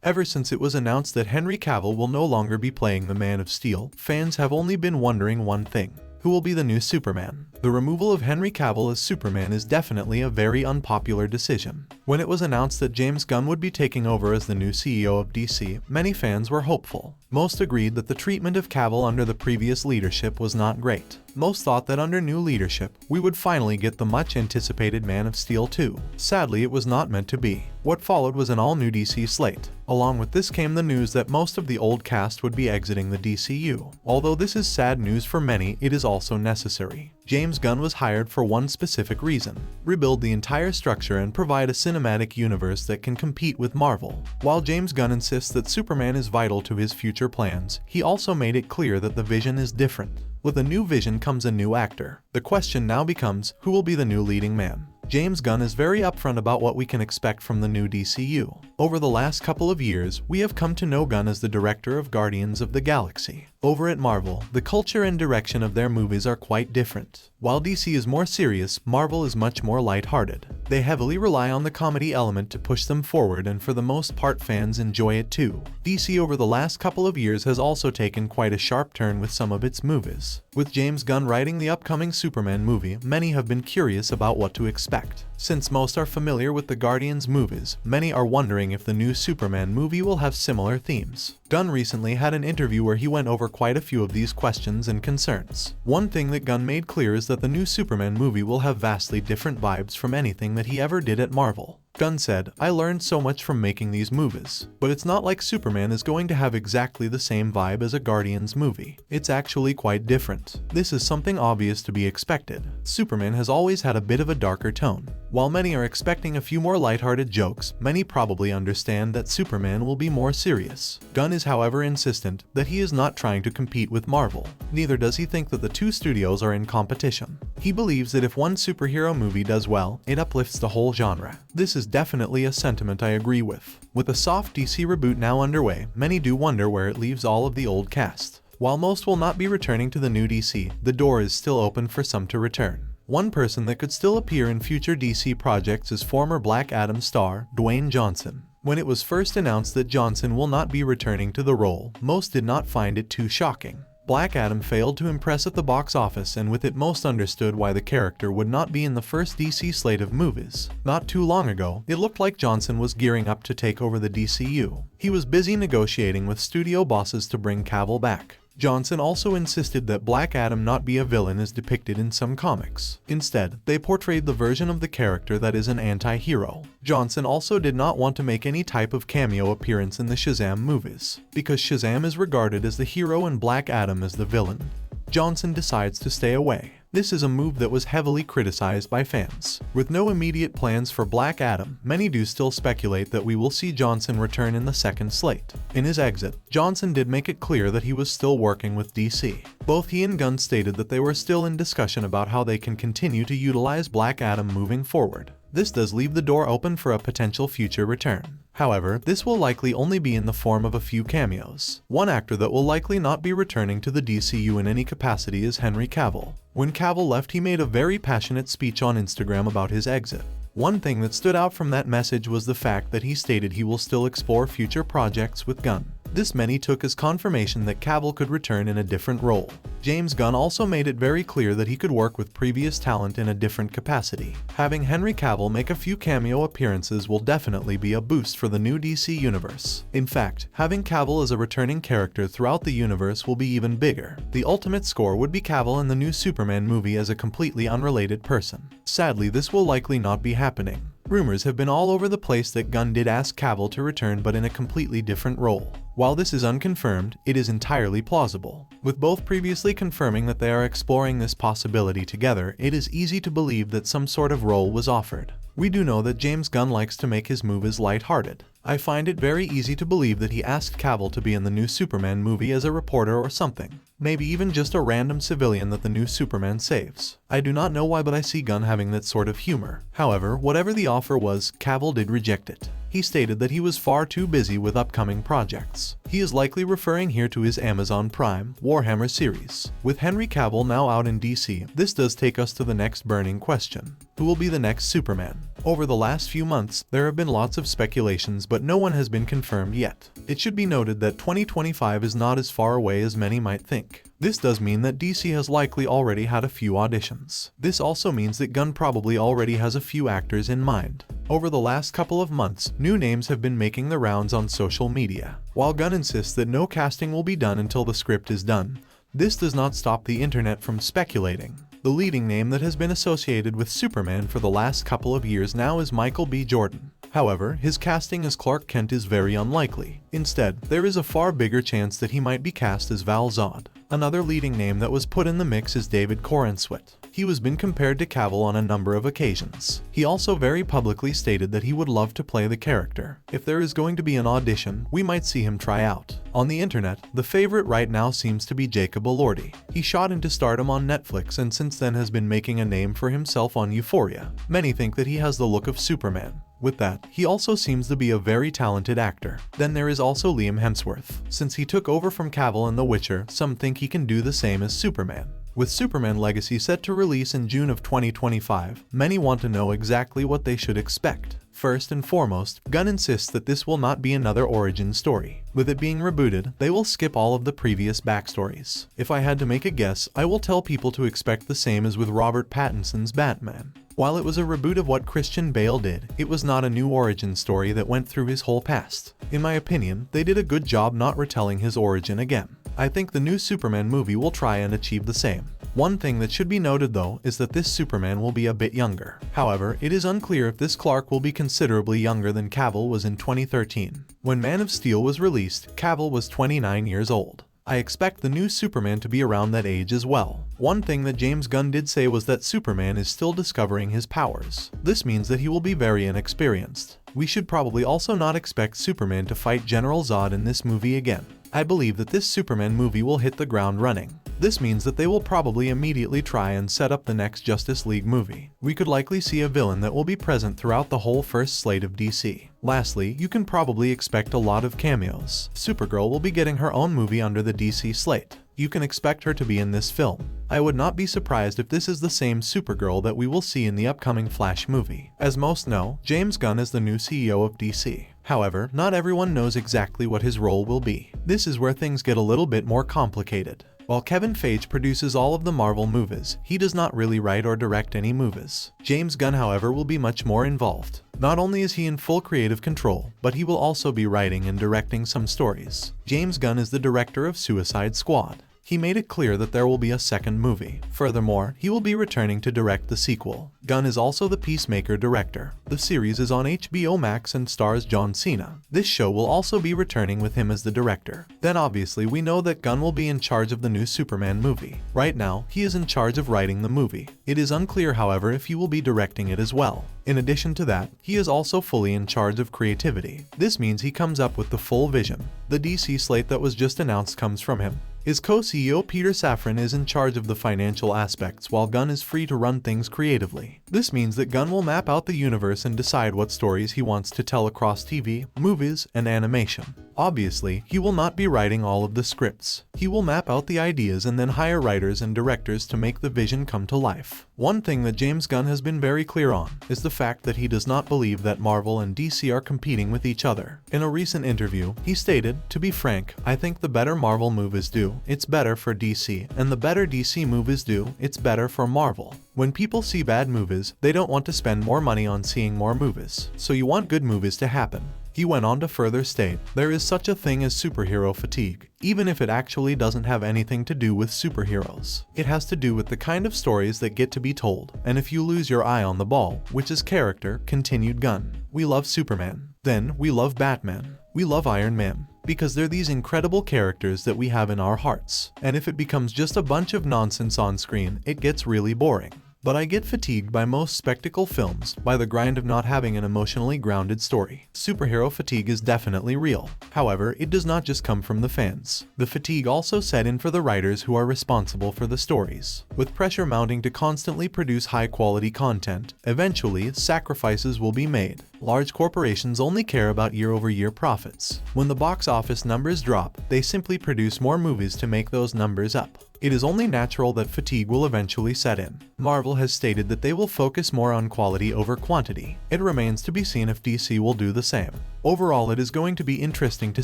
Ever since it was announced that Henry Cavill will no longer be playing the Man of Steel, fans have only been wondering one thing: who will be the new Superman? The removal of Henry Cavill as Superman is definitely a very unpopular decision. When it was announced that James Gunn would be taking over as the new CEO of DC, many fans were hopeful. Most agreed that the treatment of Cavill under the previous leadership was not great. Most thought that under new leadership, we would finally get the much-anticipated Man of Steel 2. Sadly, it was not meant to be. What followed was an all-new DC slate. Along with this came the news that most of the old cast would be exiting the DCU. Although this is sad news for many, it is also necessary. James Gunn was hired for one specific reason: rebuild the entire structure and provide a cinematic universe that can compete with Marvel. While James Gunn insists that Superman is vital to his future plans, he also made it clear that the vision is different. With a new vision comes a new actor. The question now becomes, who will be the new leading man? James Gunn is very upfront about what we can expect from the new DCU. Over the last couple of years, we have come to know Gunn as the director of Guardians of the Galaxy. Over at Marvel, the culture and direction of their movies are quite different. While DC is more serious, Marvel is much more lighthearted. They heavily rely on the comedy element to push them forward, and for the most part fans enjoy it too. DC over the last couple of years has also taken quite a sharp turn with some of its movies. With James Gunn writing the upcoming Superman movie, many have been curious about what to expect. Since most are familiar with the Guardians movies, many are wondering if the new Superman movie will have similar themes. Gunn recently had an interview where he went over quite a few of these questions and concerns. One thing that Gunn made clear is that the new Superman movie will have vastly different vibes from anything that he ever did at Marvel. Gunn said, "I learned so much from making these movies, but it's not like Superman is going to have exactly the same vibe as a Guardians movie. It's actually quite different. This is something obvious to be expected. Superman has always had a bit of a darker tone. While many are expecting a few more lighthearted jokes, many probably understand that Superman will be more serious." Gunn is however insistent that he is not trying to compete with Marvel. Neither does he think that the two studios are in competition. He believes that if one superhero movie does well, it uplifts the whole genre. This is definitely a sentiment I agree with. With a soft DC reboot now underway, many do wonder where it leaves all of the old cast. While most will not be returning to the new DC, the door is still open for some to return. One person that could still appear in future DC projects is former Black Adam star Dwayne Johnson. When it was first announced that Johnson will not be returning to the role, most did not find it too shocking. Black Adam failed to impress at the box office, and with it most understood why the character would not be in the first DC slate of movies. Not too long ago, it looked like Johnson was gearing up to take over the DCU. He was busy negotiating with studio bosses to bring Cavill back. Johnson also insisted that Black Adam not be a villain as depicted in some comics. Instead, they portrayed the version of the character that is an anti-hero. Johnson also did not want to make any type of cameo appearance in the Shazam movies, because Shazam is regarded as the hero and Black Adam as the villain. Johnson decides to stay away. This is a move that was heavily criticized by fans. With no immediate plans for Black Adam, many do still speculate that we will see Johnson return in the second slate. In his exit, Johnson did make it clear that he was still working with DC. Both he and Gunn stated that they were still in discussion about how they can continue to utilize Black Adam moving forward. This does leave the door open for a potential future return. However, this will likely only be in the form of a few cameos. One actor that will likely not be returning to the DCU in any capacity is Henry Cavill. When Cavill left, he made a very passionate speech on Instagram about his exit. One thing that stood out from that message was the fact that he stated he will still explore future projects with Gunn. This many took as confirmation that Cavill could return in a different role. James Gunn also made it very clear that he could work with previous talent in a different capacity. Having Henry Cavill make a few cameo appearances will definitely be a boost for the new DC universe. In fact, having Cavill as a returning character throughout the universe will be even bigger. The ultimate score would be Cavill in the new Superman movie as a completely unrelated person. Sadly, this will likely not be happening. Rumors have been all over the place that Gunn did ask Cavill to return, but in a completely different role. While this is unconfirmed, it is entirely plausible. With both previously confirming that they are exploring this possibility together, it is easy to believe that some sort of role was offered. We do know that James Gunn likes to make his movies lighthearted. I find it very easy to believe that he asked Cavill to be in the new Superman movie as a reporter or something. Maybe even just a random civilian that the new Superman saves. I do not know why, but I see Gunn having that sort of humor. However, whatever the offer was, Cavill did reject it. He stated that he was far too busy with upcoming projects. He is likely referring here to his Amazon Prime Warhammer series. With Henry Cavill now out in DC, this does take us to the next burning question. Who will be the next Superman? Over the last few months, there have been lots of speculations, but no one has been confirmed yet. It should be noted that 2025 is not as far away as many might think. This does mean that DC has likely already had a few auditions. This also means that Gunn probably already has a few actors in mind. Over the last couple of months, new names have been making the rounds on social media. While Gunn insists that no casting will be done until the script is done, this does not stop the internet from speculating. The leading name that has been associated with Superman for the last couple of years now is Michael B. Jordan. However, his casting as Clark Kent is very unlikely. Instead, there is a far bigger chance that he might be cast as Val Zod. Another leading name that was put in the mix is David Corenswet. He has been compared to Cavill on a number of occasions. He also very publicly stated that he would love to play the character. If there is going to be an audition, we might see him try out. On the internet, the favorite right now seems to be Jacob Elordi. He shot into stardom on Netflix and since then has been making a name for himself on Euphoria. Many think that he has the look of Superman. With that, he also seems to be a very talented actor. Then there is also Liam Hemsworth. Since he took over from Cavill in The Witcher, some think he can do the same as Superman. With Superman Legacy set to release in June of 2025, many want to know exactly what they should expect. First and foremost, Gunn insists that this will not be another origin story. With it being rebooted, they will skip all of the previous backstories. If I had to make a guess, I will tell people to expect the same as with Robert Pattinson's Batman. While it was a reboot of what Christian Bale did, it was not a new origin story that went through his whole past. In my opinion, they did a good job not retelling his origin again. I think the new Superman movie will try and achieve the same. One thing that should be noted though is that this Superman will be a bit younger. However, it is unclear if this Clark will be considerably younger than Cavill was in 2013. When Man of Steel was released, Cavill was 29 years old. I expect the new Superman to be around that age as well. One thing that James Gunn did say was that Superman is still discovering his powers. This means that he will be very inexperienced. We should probably also not expect Superman to fight General Zod in this movie again. I believe that this Superman movie will hit the ground running. This means that they will probably immediately try and set up the next Justice League movie. We could likely see a villain that will be present throughout the whole first slate of DC. Lastly, you can probably expect a lot of cameos. Supergirl will be getting her own movie under the DC slate. You can expect her to be in this film. I would not be surprised if this is the same Supergirl that we will see in the upcoming Flash movie. As most know, James Gunn is the new CEO of DC. However, not everyone knows exactly what his role will be. This is where things get a little bit more complicated. While Kevin Feige produces all of the Marvel movies, he does not really write or direct any movies. James Gunn, however, will be much more involved. Not only is he in full creative control, but he will also be writing and directing some stories. James Gunn is the director of Suicide Squad. He made it clear that there will be a second movie. Furthermore, he will be returning to direct the sequel. Gunn is also the Peacemaker director. The series is on HBO Max and stars John Cena. This show will also be returning with him as the director. Then obviously we know that Gunn will be in charge of the new Superman movie. Right now, he is in charge of writing the movie. It is unclear, however, if he will be directing it as well. In addition to that, he is also fully in charge of creativity. This means he comes up with the full vision. The DC slate that was just announced comes from him. His co-CEO Peter Safran is in charge of the financial aspects, while Gunn is free to run things creatively. This means that Gunn will map out the universe and decide what stories he wants to tell across TV, movies, and animation. Obviously, he will not be writing all of the scripts. He will map out the ideas and then hire writers and directors to make the vision come to life. One thing that James Gunn has been very clear on is the fact that he does not believe that Marvel and DC are competing with each other. In a recent interview, he stated, "To be frank, I think the better Marvel movies do, it's better for DC, and the better DC movies do, it's better for Marvel. When people see bad movies, they don't want to spend more money on seeing more movies. So you want good movies to happen." He went on to further state, "There is such a thing as superhero fatigue, even if it actually doesn't have anything to do with superheroes. It has to do with the kind of stories that get to be told, and if you lose your eye on the ball, which is character," continued Gunn. "We love Superman. Then we love Batman. We love Iron Man. Because they're these incredible characters that we have in our hearts. And if it becomes just a bunch of nonsense on screen, it gets really boring. But I get fatigued by most spectacle films, by the grind of not having an emotionally grounded story. Superhero fatigue is definitely real. However, it does not just come from the fans. The fatigue also set in for the writers who are responsible for the stories. With pressure mounting to constantly produce high-quality content, eventually, sacrifices will be made. Large corporations only care about year-over-year profits. When the box office numbers drop, they simply produce more movies to make those numbers up. it is only natural that fatigue will eventually set in. Marvel has stated that they will focus more on quality over quantity. It remains to be seen if DC will do the same. Overall, it is going to be interesting to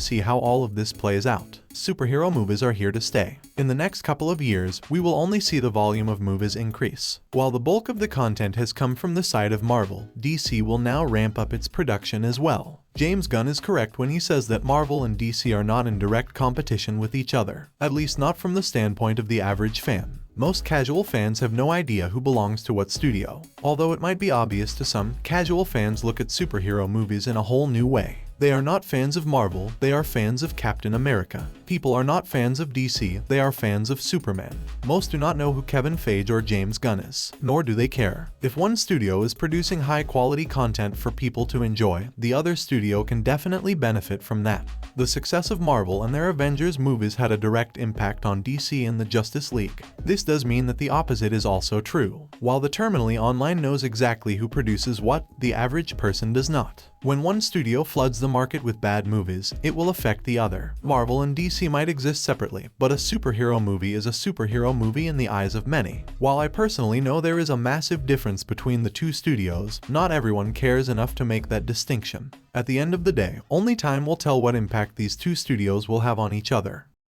see how all of this plays out. Superhero movies are here to stay. In the next couple of years, we will only see the volume of movies increase. While the bulk of the content has come from the side of Marvel, DC will now ramp up its production as well. James Gunn is correct when he says that Marvel and DC are not in direct competition with each other, at least not from the standpoint of the average fan. Most casual fans have no idea who belongs to what studio. Although it might be obvious to some, casual fans look at superhero movies in a whole new way. They are not fans of Marvel, they are fans of Captain America. People are not fans of DC, they are fans of Superman. Most do not know who Kevin Feige or James Gunn is, nor do they care. If one studio is producing high-quality content for people to enjoy, the other studio can definitely benefit from that. The success of Marvel and their Avengers movies had a direct impact on DC and the Justice League. This does mean that the opposite is also true. While the terminally online knows exactly who produces what, the average person does not. When one studio floods the market with bad movies, it will affect the other. Marvel and DC might exist separately, but a superhero movie is a superhero movie in the eyes of many. While I personally know there is a massive difference between the two studios, not everyone cares enough to make that distinction. At the end of the day, only time will tell what impact these two studios will have on each other.